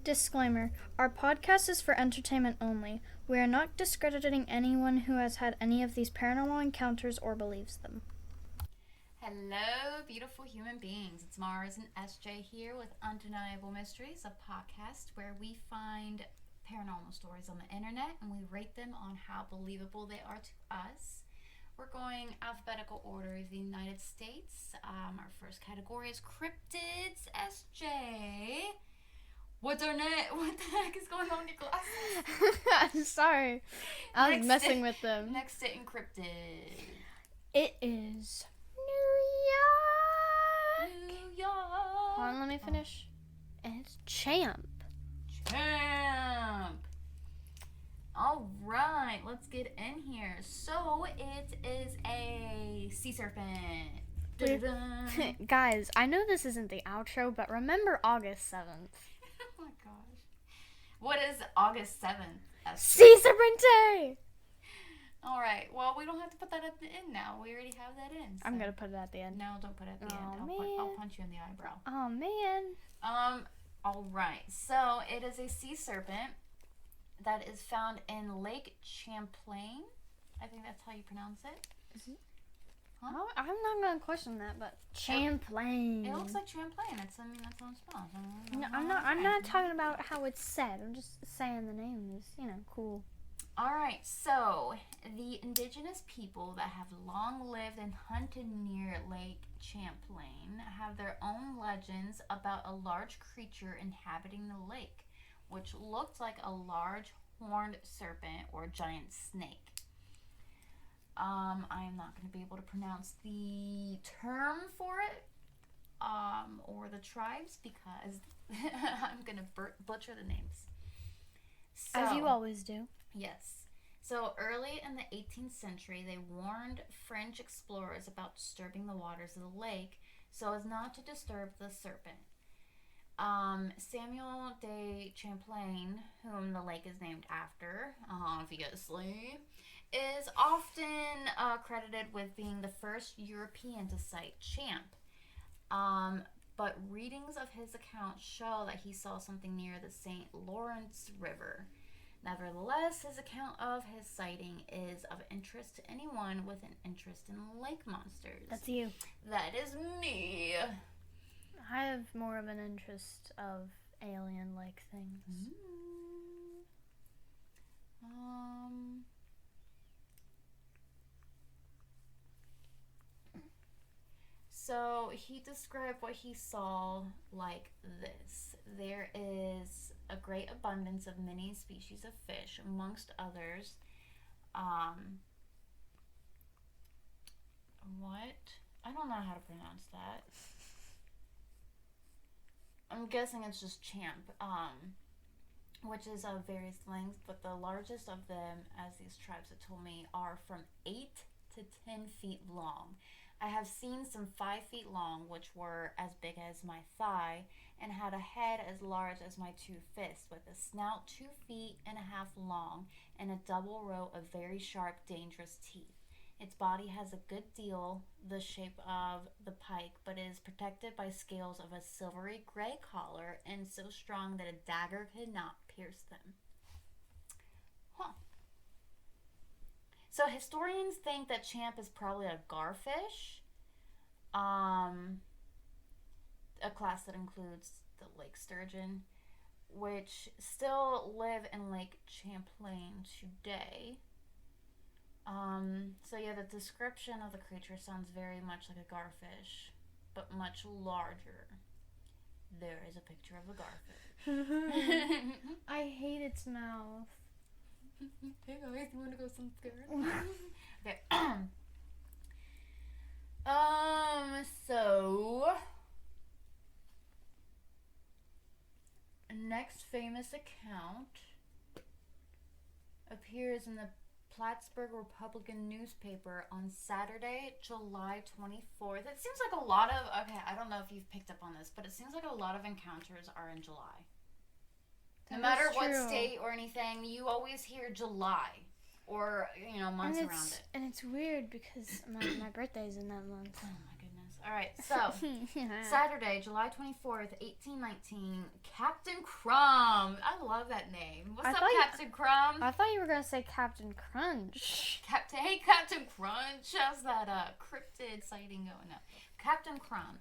Disclaimer: our podcast is for entertainment only. We are not discrediting anyone who has had any of these paranormal encounters or believes them. Hello, beautiful human beings. It's Mars and SJ here with Undeniable Mysteries, a podcast where we find paranormal stories on the internet and we rate them on how believable they are to us. We're going alphabetical order of the United States. Our first category is cryptids. SJ, what's our name? What the heck is going on with your glasses? I'm sorry. I was messing with them. Next to encrypted. It is New York. Hold on, let me finish. And it's Champ. All right, let's get in here. So it is a sea serpent. Guys, I know this isn't the outro, but remember August 7th. Oh my gosh. What is August 7th? Sea Serpent Day! Alright, well, we don't have to put that at the end now. We already have that in. So. I'm going to put it at the end. No, don't put it at the end. I'll punch you in the eyebrow. Oh, man. Alright, so it is a sea serpent that is found in Lake Champlain. I think that's how you pronounce it. Is it? Huh? I'm not going to question that, but Champlain. It looks like Champlain. That's how it's spelled. No, I'm not talking about how it's said. I'm just saying the name is, cool. Alright, so the indigenous people that have long lived and hunted near Lake Champlain have their own legends about a large creature inhabiting the lake, which looked like a large horned serpent or giant snake. I'm not going to be able to pronounce the term for it or the tribes because I'm going to butcher the names. So, as you always do. Yes. So early in the 18th century, they warned French explorers about disturbing the waters of the lake so as not to disturb the serpent. Samuel de Champlain, whom the lake is named after, obviously, is often credited with being the first European to cite Champ. But readings of his account show that he saw something near the St. Lawrence River. Nevertheless, his account of his sighting is of interest to anyone with an interest in lake monsters. That's you. That is me. I have more of an interest of alien-like things. So he described what he saw like this. There is a great abundance of many species of fish, amongst others. What? I don't know how to pronounce that. I'm guessing it's just champ, which is of various lengths, but the largest of them, as these tribes have told me, are from 8 to 10 feet long. I have seen some 5 feet long, which were as big as my thigh, and had a head as large as my 2 fists, with a snout 2.5 feet long, and a double row of very sharp, dangerous teeth. Its body has a good deal the shape of the pike, but is protected by scales of a silvery gray color, and so strong that a dagger could not pierce them. So historians think that Champ is probably a garfish, a class that includes the lake sturgeon, which still live in Lake Champlain today. So yeah, the description of the creature sounds very much like a garfish, but much larger. There is a picture of a garfish. I hate its mouth. Hey guys, you want to go some scared? Okay. So next famous account appears in the Plattsburgh Republican newspaper on Saturday, July 24th. It seems like a lot of, I don't know if you've picked up on this, but it seems like a lot of encounters are in July. No matter what state or anything, you always hear July or, months around it. And it's weird because my birthday's in that month. Oh my goodness. All right, so Saturday, July 24th, 1819, Captain Crumb. I love that name. What's up, Captain Crumb? I thought you were going to say Captain Crunch. Hey, Captain Crunch. How's that cryptid sighting going up? Captain Crumb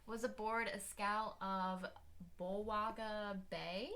was aboard a scow of Bulwaga Bay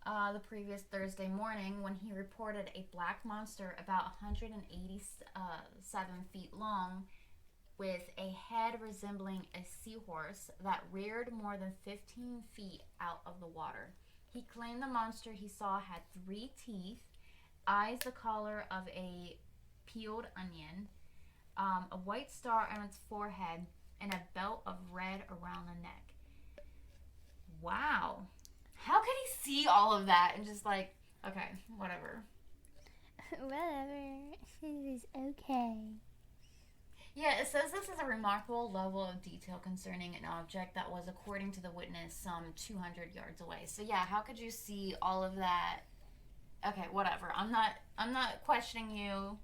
the previous Thursday morning when he reported a black monster about 187 feet long with a head resembling a seahorse that reared more than 15 feet out of the water. He claimed the monster he saw had 3 teeth, eyes the color of a peeled onion, a white star on its forehead, and a belt of red around the neck. Wow. How could he see all of that and just like, okay, whatever. Whatever. It's okay. Yeah, it says this is a remarkable level of detail concerning an object that was, according to the witness, some 200 yards away. So yeah, how could you see all of that? Okay, whatever. I'm not questioning you,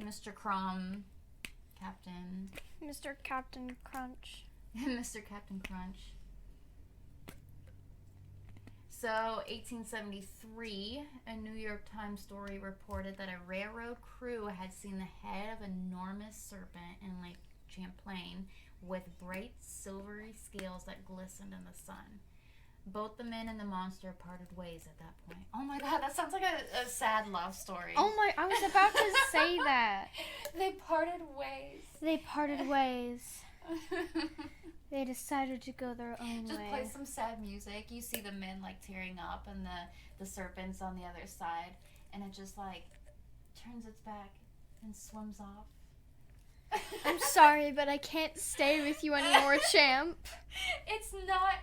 Mr. Crumb, Captain. Mr. Captain Crunch. Mr. Captain Crunch. So, 1873, a New York Times story reported that a railroad crew had seen the head of an enormous serpent in Lake Champlain with bright silvery scales that glistened in the sun. Both the men and the monster parted ways at that point. Oh my god, that sounds like a sad love story. Oh my, I was about to say that. They parted ways. They parted ways. They decided to go their own way. Just play some sad music. You see the men like tearing up and the serpent's on the other side. And it just like turns its back and swims off. I'm sorry, but I can't stay with you anymore, Champ. It's not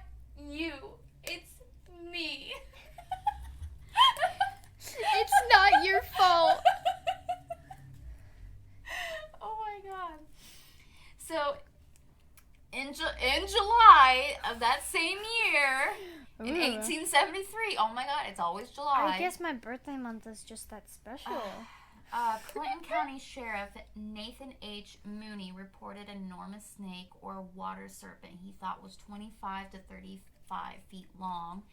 you. It's me. It's not your fault. Oh my god. So, in July of that same year, in 1873, oh my god, it's always July. I guess my birthday month is just that special. Clinton County Sheriff Nathan H. Mooney reported an enormous snake or water serpent he thought was 25 to 35 feet long.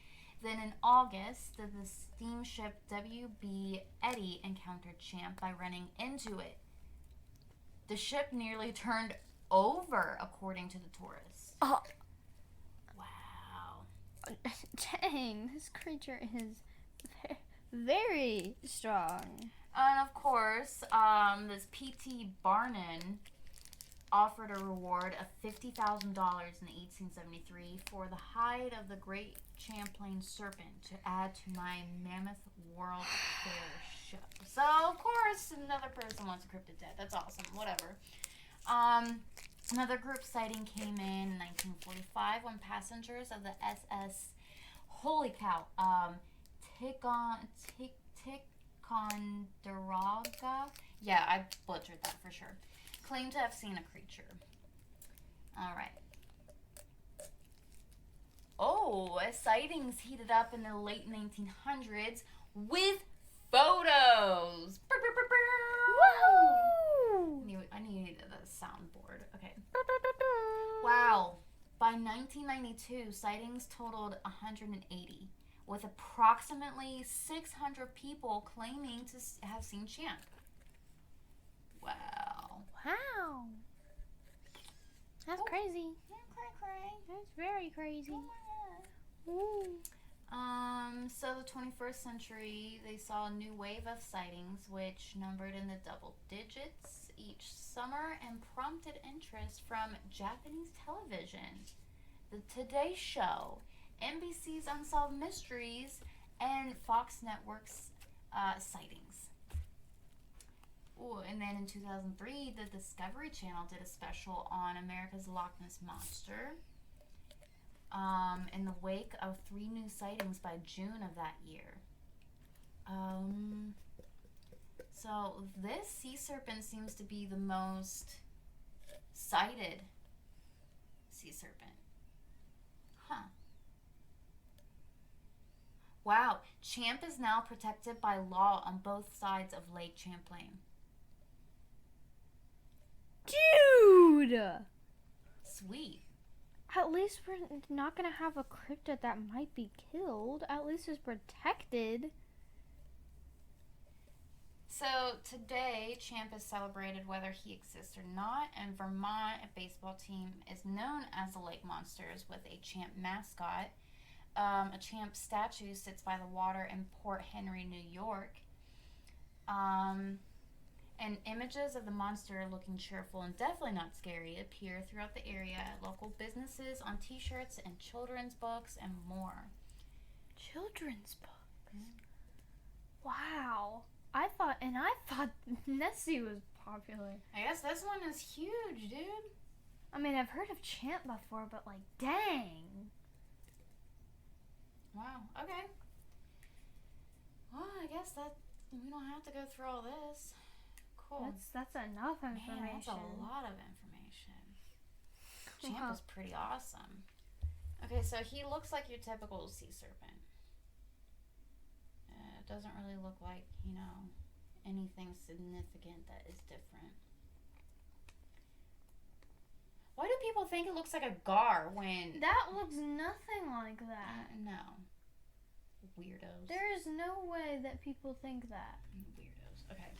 Then in August, the steamship W.B. Eddy encountered Champ by running into it. The ship nearly turned over, according to the tourists. Oh. Wow. Dang, this creature is very strong. And of course, this P.T. Barnum offered a reward of $50,000 in 1873 for the hide of the great Champlain serpent to add to my mammoth World Fair show. So, of course, another person wants a cryptid dead. That's awesome. Whatever. Another group sighting came in 1945 when passengers of the SS, holy cow, Ticonderoga, yeah, I butchered that for sure, claimed to have seen a creature. Alright. Oh, sightings heated up in the late 1900s with photos. Woo! I need the soundboard. Okay. Wow. By 1992, sightings totaled 180, with approximately 600 people claiming to have seen Champ. Wow. Wow. That's crazy. Yeah, cray. That's very crazy. Oh my god. Ooh. So the 21st century, they saw a new wave of sightings, which numbered in the double digits each summer and prompted interest from Japanese television, the Today Show, NBC's Unsolved Mysteries, and Fox Network's sightings. Ooh, and then in 2003, the Discovery Channel did a special on America's Loch Ness Monster. In the wake of 3 new sightings by June of that year. So this sea serpent seems to be the most sighted sea serpent. Huh. Wow. Champ is now protected by law on both sides of Lake Champlain. Dude! sweet. At least we're not going to have a cryptid that might be killed. At least it's protected. So today, Champ is celebrated whether he exists or not, and Vermont, a baseball team, is known as the Lake Monsters with a Champ mascot. A Champ statue sits by the water in Port Henry, New York. And images of the monster looking cheerful and definitely not scary appear throughout the area at local businesses, on t-shirts, and children's books, and more. Children's books? Wow. I thought Nessie was popular. I guess this one is huge, dude. I mean, I've heard of Champ before, but like, dang. Wow, okay. Well, I guess that we don't have to go through all this. Cool. That's enough information. Man, that's a lot of information. Champ is pretty awesome. Okay, so he looks like your typical sea serpent. It doesn't really look like, anything significant that is different. Why do people think it looks like a gar when... That looks nothing like that. No. Weirdos. There is no way that people think that. Weirdos. Okay.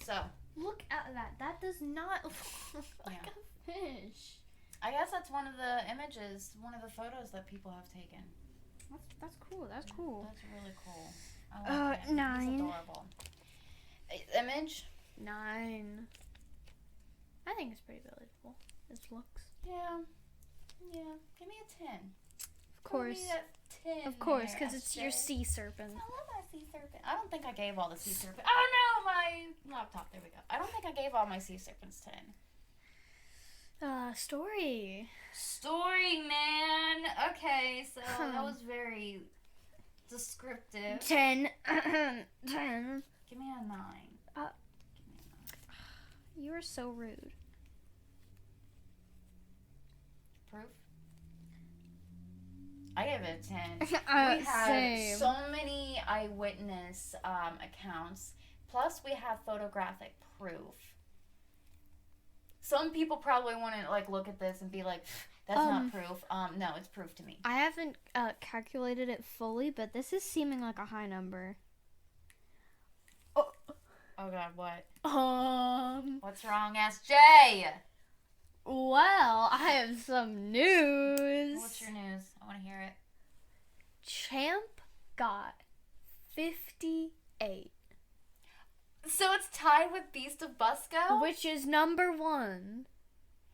So. Look at that. That does not look like a fish. I guess that's one of the images, one of the photos that people have taken. That's cool. That's cool. That's really cool. I like him. 9. He's adorable. Image? 9. I think it's pretty believable. This looks. Yeah. Give me a 10. Of course. Give me that 10. Of course, because it's your sea serpent. I love my sea serpent. I don't think I gave all the sea serpents. Oh no, my laptop. There we go. I don't think I gave all my sea serpents 10. Story. Story, man. Okay, so that was very descriptive. 10. 10. Give me a 9. You are so rude. Proof? I give it a 10. We had Same. so many eyewitness accounts. Plus, we have photographic proof. Some people probably want to look at this and be like, "That's not proof." No, it's proof to me. I haven't calculated it fully, but this is seeming like a high number. Oh God, what? What's What's wrong, SJ? Well, I have some news. What's your news? I want to hear it. Champ got 58. So it's tied with Beast of Busco? Which is number 1.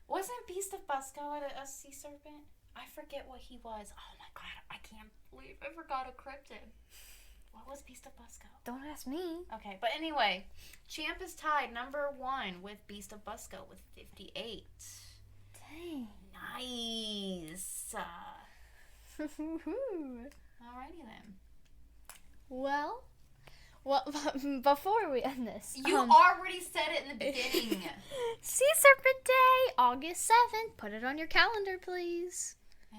Wasn't Beast of Busco a sea serpent? I forget what he was. Oh my God, I can't believe I forgot a cryptid. What was Beast of Busco? Don't ask me. Okay, but anyway, Champ is tied number 1 with Beast of Busco with 58. Dang. Nice. Alrighty then. Well, before we end this, You already said it in the beginning. Sea Serpent Day, August 7th. Put it on your calendar, please.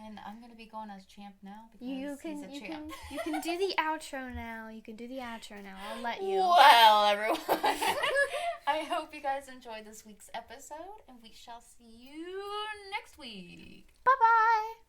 And I'm gonna be going as Champ now because You he's a champ. you can do the outro now. I'll let you. Well, everyone, I hope you guys enjoyed this week's episode, and we shall see you next week. Bye-bye.